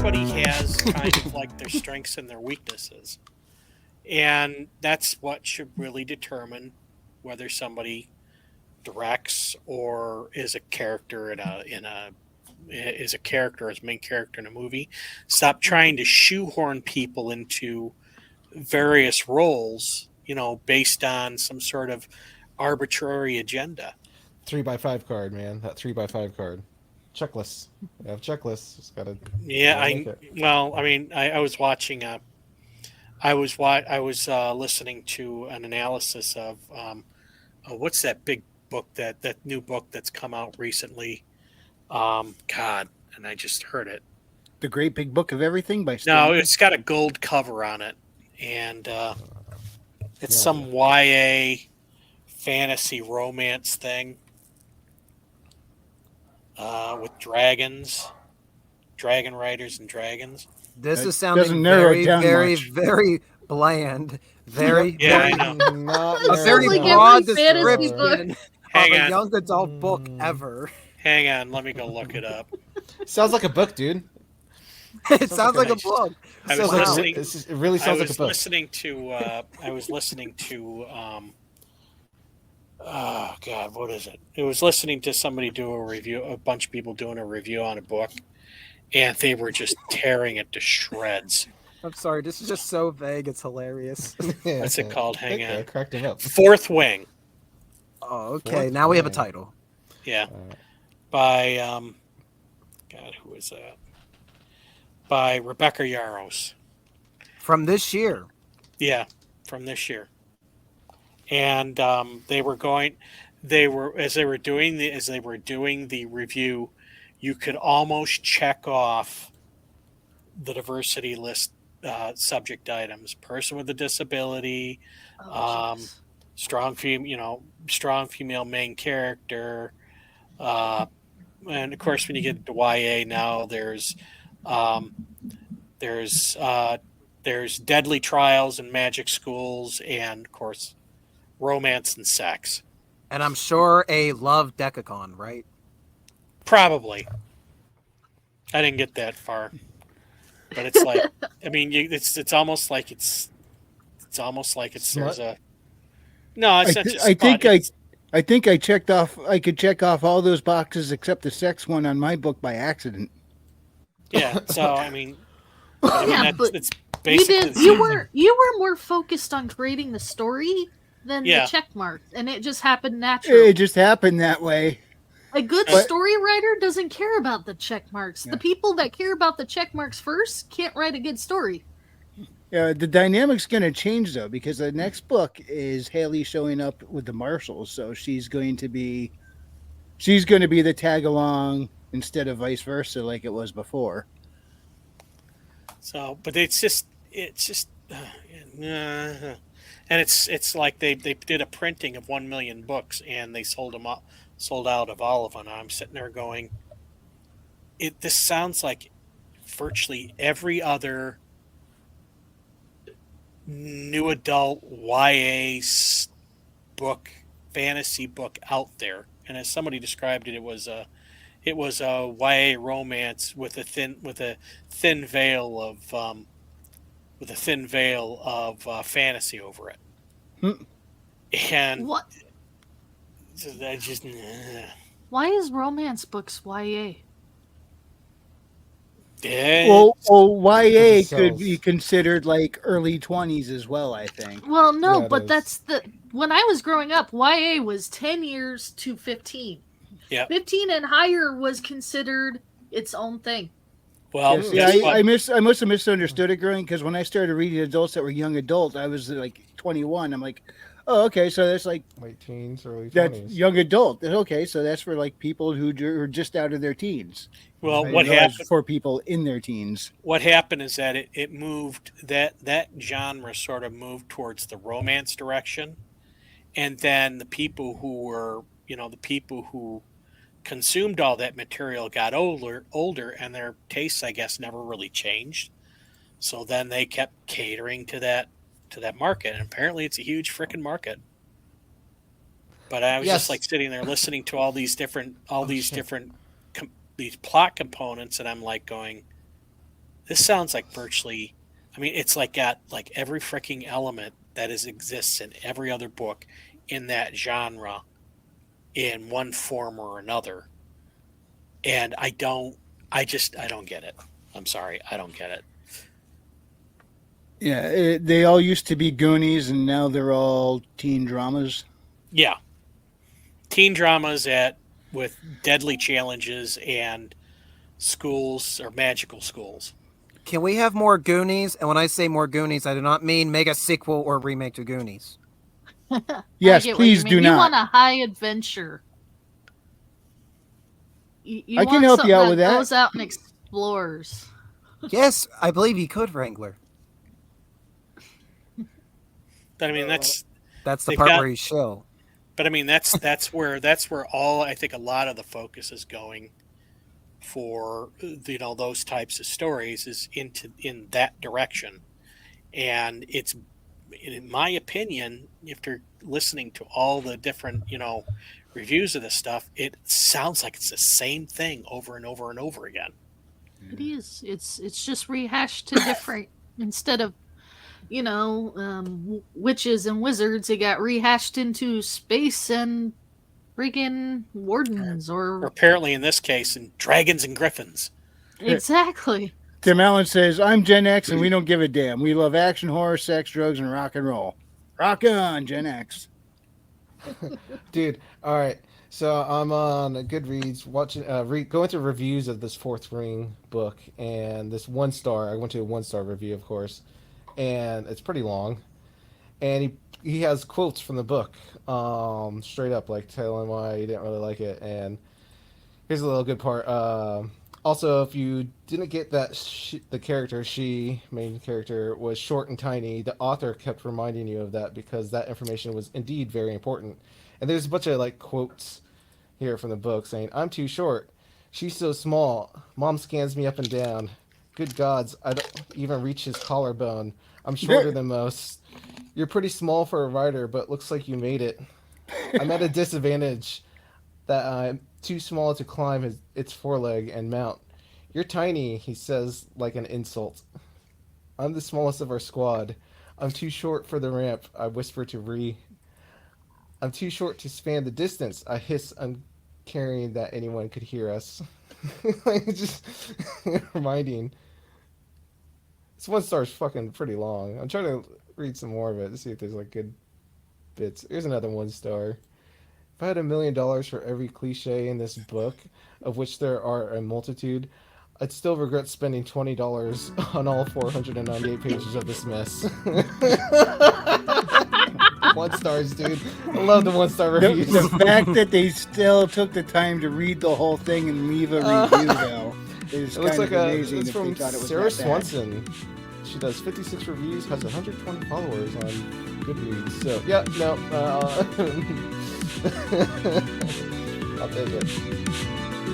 everybody has kind of like their strengths and their weaknesses, and that's what should really determine whether somebody directs or is a character is a character as main character in a movie. Stop trying to shoehorn people into various roles, based on some sort of arbitrary agenda. 3x5 card, man. That 3x5 card. Checklists. We have checklists. Just Yeah, gotta make I it. well, I mean, I was watching I was listening to an analysis of what's that big book that new book that's come out recently. God, and I just heard it. The Great Big Book of Everything by No, Stanley. it's got a gold cover on it, and it's No some idea. YA fantasy romance thing with dragons, dragon riders, and dragons. This It is sounding doesn't narrow it very, down very, much. very bland. Very, Yeah, I very, know. Not a Sounds very like broad every fantasy description of Hang a on, young adult book ever. hang on. Let me go look it up. Sounds like a book, dude. It sounds like a nice. book. I Sounds was like listening. it really I sounds like a was book. listening to. I was listening to. Oh God, what is it? It was listening to somebody do a review. A bunch of people doing a review on a book, and they were just tearing it to shreds. I'm sorry, this is just so vague. It's hilarious. What's it called? Hang I on. cracked him up. Fourth Wing. Oh, okay. Fourth Now we have a Wing. title. Yeah, Uh, by God, who is that? By Rebecca Yarros. From this year. Yeah, from this year. And they were as they were doing the review, you could almost check off the diversity list subject items: person with a disability, Oh, um, jeez. strong female main character, and of course when you get to YA now, um, there's there's deadly trials and magic schools, and of course romance and sex. And I'm sure a love decacon, right? Probably. I didn't get that far, but it's like, I mean, it's almost like it's almost like it's Smut? there's a no, it's not just I think smut. I think I checked off. I could check off all those boxes except the sex one on my book by accident. Yeah. So I mean, Yeah, that's but it's You basically did. the You same were you were more focused on creating the story than Yeah. the check mark, and it just happened naturally. It just happened that way. A good But- story writer doesn't care about the check marks. Yeah. The people that care about the check marks first can't write a good story. The dynamic's going to change though because the next book is Haley showing up with the marshals, so she's going to be the tag along instead of vice versa like it was before. So, but it's just and it's like they did a printing of 1 million books and they sold out of all of them. I'm sitting there going, this sounds like virtually every other new adult YA book, fantasy book out there. And as somebody described it, it was a YA romance with a thin veil of fantasy over it. Hmm. And What? I just Why is romance books YA? Well, YA Because it could sells. be considered like early 20s as well, I think. Well, no, Yeah, it but is. that's when I was growing up, YA was 10 years to 15. Yeah. 15 and higher was considered its own thing. well, Yeah, see, guess what? I must have misunderstood it growing because when I started reading adults that were young adults, I was like 21. I'm like, oh, okay, so that's like Late teens, early that's 20s. young adult. Okay, so that's for like people who are just out of their teens. Well, I didn't what realize happened? for people in their teens? What happened is that it moved that genre sort of moved towards the romance direction, and then the people who consumed all that material got older, and their tastes, I guess, never really changed. So then they kept catering to that market, and apparently it's a huge freaking market. But I was Yes. just like sitting there listening to all these different shit. these plot components, and I'm like going, This sounds like virtually. I mean, it's like got like every freaking element that exists in every other book in that genre in one form or another. And I don't get it. I'm sorry, I don't get it. Yeah, they all used to be Goonies, and now they're all teen dramas. Yeah, teen dramas at with deadly challenges and schools or magical schools. Can we have more Goonies? And when I say more Goonies, I do not mean make a sequel or remake to Goonies. Yes, I get what please you mean. do You not. want a high adventure. You I can want help you something out with that. goes out and explores. Yes, I believe he could, Wrangler. But I mean, that's That's the They've part got- where he's chill. but I mean that's where all I think a lot of the focus is going for those types of stories is in that direction, and it's in my opinion, after listening to all the different reviews of this stuff, it sounds like it's the same thing over and over and over again. It is. It's just rehashed to different instead of witches and wizards. It got rehashed into space and friggin' wardens Or or apparently in this case, in dragons and griffins. exactly. Tim Allen says, I'm Gen X and we don't give a damn. We love action, horror, sex, drugs, and rock and roll. Rock on, Gen X. Dude, all right. So I'm on Goodreads watching, going through reviews of this Fourth Ring book, and this 1 star. I went to a 1 star review, of course, and it's pretty long. And he has quotes from the book, straight up, like telling why he didn't really like it. And here's a little good part. Also, if you didn't get that the character, main character, was short and tiny, the author kept reminding you of that because that information was indeed very important. And there's a bunch of like quotes here from the book saying, I'm too short. She's so small. Mom scans me up and down. Good gods, I don't even reach his collarbone. I'm shorter than most. You're pretty small for a writer, but looks like you made it. I'm at a disadvantage that I'm too small to climb its foreleg and mount. You're tiny, he says like an insult. I'm the smallest of our squad. I'm too short for the ramp, I whisper to Ree. I'm too short to span the distance, I hiss, uncaring that anyone could hear us. Like, just reminding. This 1 star is fucking pretty long. I'm trying to read some more of it to see if there's like good bits. Here's another 1 star. If I had $1 million for every cliche in this book, of which there are a multitude, I'd still regret spending $20 on all 498 pages of this mess. 1 stars, dude. I love the 1 star reviews. The fact that they still took the time to read the whole thing and leave a review, though, is It looks kind like of amazing it's if they from thought it was Sarah that bad. Swanson. She does 56 reviews, has 120 followers on Goodreads. So, yeah, no. I'll take it.